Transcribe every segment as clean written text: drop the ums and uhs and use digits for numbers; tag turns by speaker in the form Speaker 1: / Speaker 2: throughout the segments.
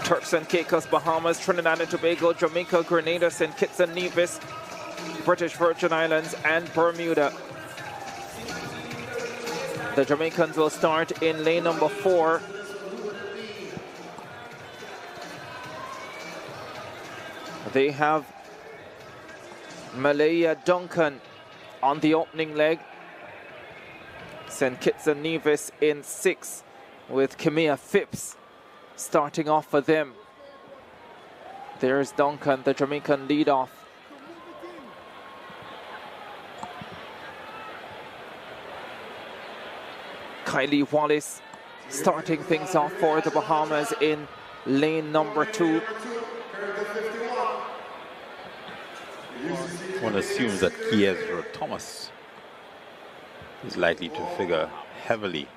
Speaker 1: Turks and Caicos, Bahamas, Trinidad and Tobago, Jamaica, Grenada, St. Kitts and Nevis, British Virgin Islands and Bermuda. The Jamaicans will start in lane number 4. They have Malaya Duncan on the opening leg. St. Kitts and Nevis in 6 with Kimia Phipps starting off for them. There's Duncan, the Jamaican leadoff. Kylie Wallace starting things off for the Bahamas in lane number 2.
Speaker 2: One assumes that Kiezra Thomas is likely to figure heavily.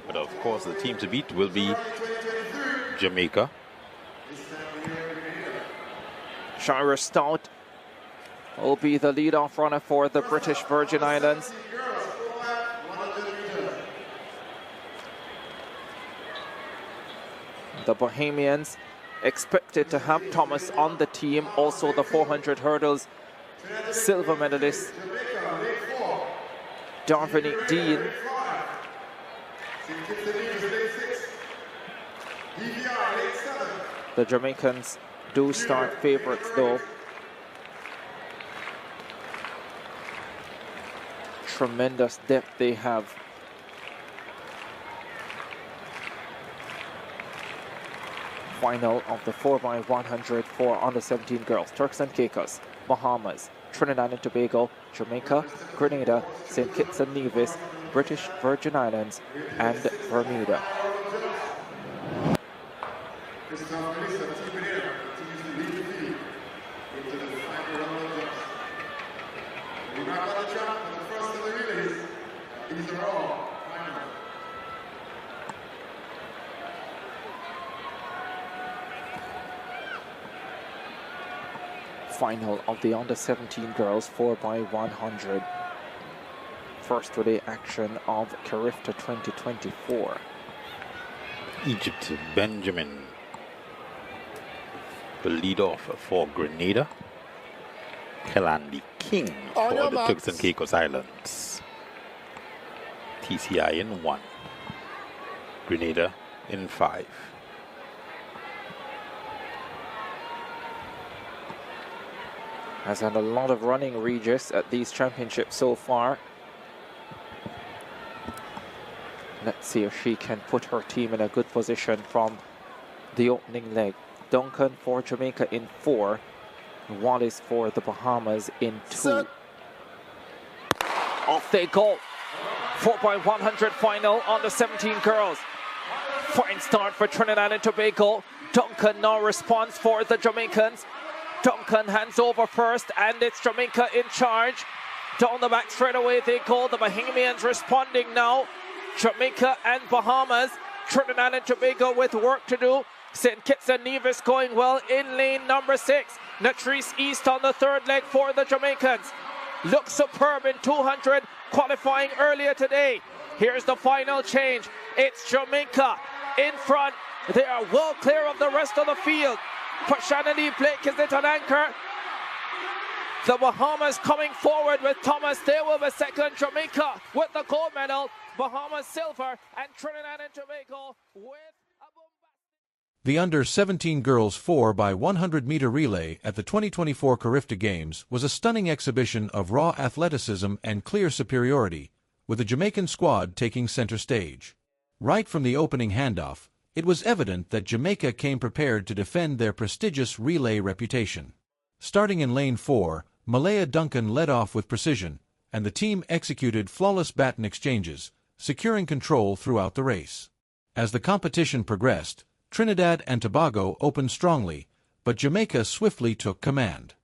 Speaker 2: But of course, the team to beat will be Jamaica.
Speaker 1: Shira Stout will be the leadoff runner for the British Virgin Islands. The Bahamians expected to have Thomas on the team, also the 400 hurdles silver medalist Dominic Dean. The Jamaicans do start favorites though. Tremendous depth they have. Final of the 4x100 for under 17 girls. Turks and Caicos, Bahamas, Trinidad and Tobago, Jamaica, Grenada, St. Kitts and Nevis, British Virgin Islands and Bermuda. Final of the under 17 girls 4x100. First relay action of CARIFTA 2024.
Speaker 2: Egypt Benjamin will lead off for Grenada. Kalandi King for the Turks and Caicos Islands. TCI in 1. Grenada in 5.
Speaker 1: Has had a lot of running, Regis, at these championships so far. Let's see if she can put her team in a good position from the opening leg. Duncan for Jamaica in 4. Wallace for the Bahamas in 2. Set. Off they go. 4x100 final on the 17 girls. Fine start for Trinidad and Tobago. Duncan now responds for the Jamaicans. Duncan hands over first, and it's Jamaica in charge. Down the back straight away they go. The Bahamians responding now. Jamaica and Bahamas. Trinidad and Tobago with work to do. St. Kitts and Nevis going well in lane number 6. Natrice East on the 3rd leg for the Jamaicans. Looks superb in 200, qualifying earlier today. Here's the final change. It's Jamaica in front. They are well clear of the rest of the field. Pashana Lee Blake is it an anchor. The Bahamas coming forward with Thomas. They will be second. Jamaica with the gold medal. Bahamas silver, and Trinidad and Tobago with a bombastic.
Speaker 3: The under-17 girls 4x100m relay at the 2024 CARIFTA Games was a stunning exhibition of raw athleticism and clear superiority, with the Jamaican squad taking center stage. Right from the opening handoff, it was evident that Jamaica came prepared to defend their prestigious relay reputation. Starting in lane 4, Malaya Duncan led off with precision, and the team executed flawless baton exchanges, securing control throughout the race. As the competition progressed, Trinidad and Tobago opened strongly, but Jamaica swiftly took command.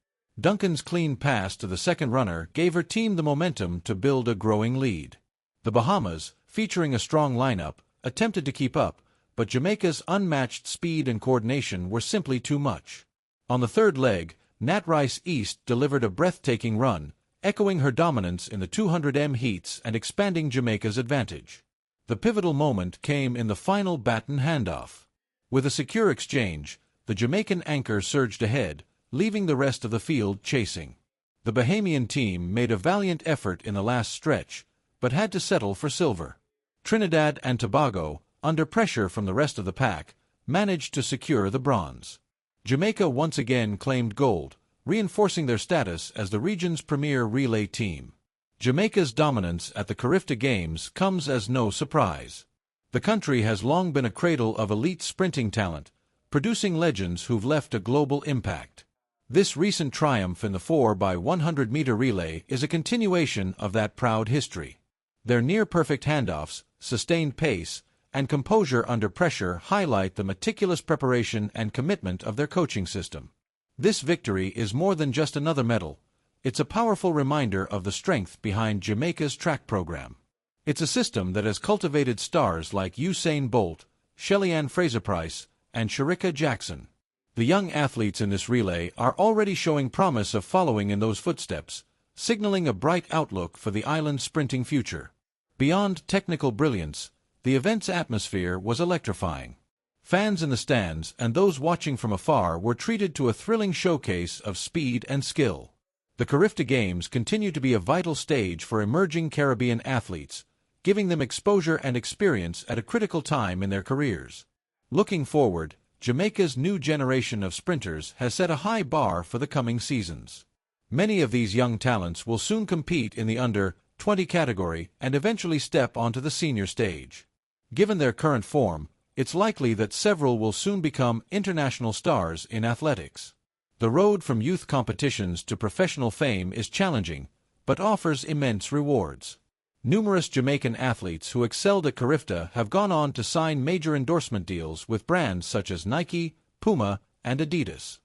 Speaker 3: Duncan's clean pass to the second runner gave her team the momentum to build a growing lead. The Bahamas, featuring a strong lineup, attempted to keep up, but Jamaica's unmatched speed and coordination were simply too much. On the 3rd leg, Natrice East delivered a breathtaking run, echoing her dominance in the 200m heats and expanding Jamaica's advantage. The pivotal moment came in the final baton handoff. With a secure exchange, the Jamaican anchor surged ahead, leaving the rest of the field chasing. The Bahamian team made a valiant effort in the last stretch, but had to settle for silver. Trinidad and Tobago, under pressure from the rest of the pack, managed to secure the bronze. Jamaica once again claimed gold, reinforcing their status as the region's premier relay team. Jamaica's dominance at the CARIFTA Games comes as no surprise. The country has long been a cradle of elite sprinting talent, producing legends who've left a global impact. This recent triumph in the 4x100m relay is a continuation of that proud history. Their near-perfect handoffs, sustained pace, and composure under pressure highlight the meticulous preparation and commitment of their coaching system. This victory is more than just another medal. It's a powerful reminder of the strength behind Jamaica's track program. It's a system that has cultivated stars like Usain Bolt, Shelly-Ann Fraser-Pryce, and Shericka Jackson. The young athletes in this relay are already showing promise of following in those footsteps, signaling a bright outlook for the island's sprinting future. Beyond technical brilliance, the event's atmosphere was electrifying. Fans in the stands and those watching from afar were treated to a thrilling showcase of speed and skill. The CARIFTA Games continue to be a vital stage for emerging Caribbean athletes, giving them exposure and experience at a critical time in their careers. Looking forward, Jamaica's new generation of sprinters has set a high bar for the coming seasons. Many of these young talents will soon compete in the under-20 category and eventually step onto the senior stage. Given their current form, it's likely that several will soon become international stars in athletics. The road from youth competitions to professional fame is challenging, but offers immense rewards. Numerous Jamaican athletes who excelled at CARIFTA have gone on to sign major endorsement deals with brands such as Nike, Puma, and Adidas.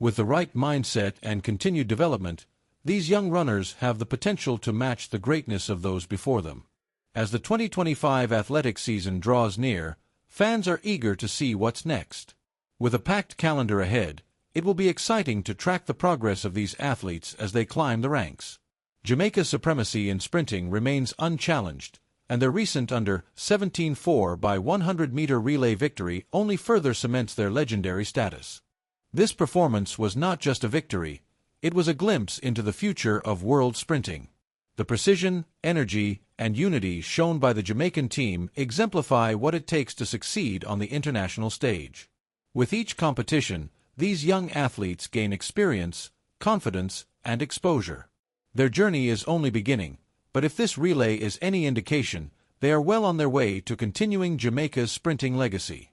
Speaker 3: With the right mindset and continued development, these young runners have the potential to match the greatness of those before them. As the 2025 athletics season draws near, fans are eager to see what's next. With a packed calendar ahead, it will be exciting to track the progress of these athletes as they climb the ranks. Jamaica's supremacy in sprinting remains unchallenged, and their recent under-17 4x100m relay victory only further cements their legendary status. This performance was not just a victory, it was a glimpse into the future of world sprinting. The precision, energy, and unity shown by the Jamaican team exemplify what it takes to succeed on the international stage. With each competition, these young athletes gain experience, confidence, and exposure. Their journey is only beginning, but if this relay is any indication, they are well on their way to continuing Jamaica's sprinting legacy.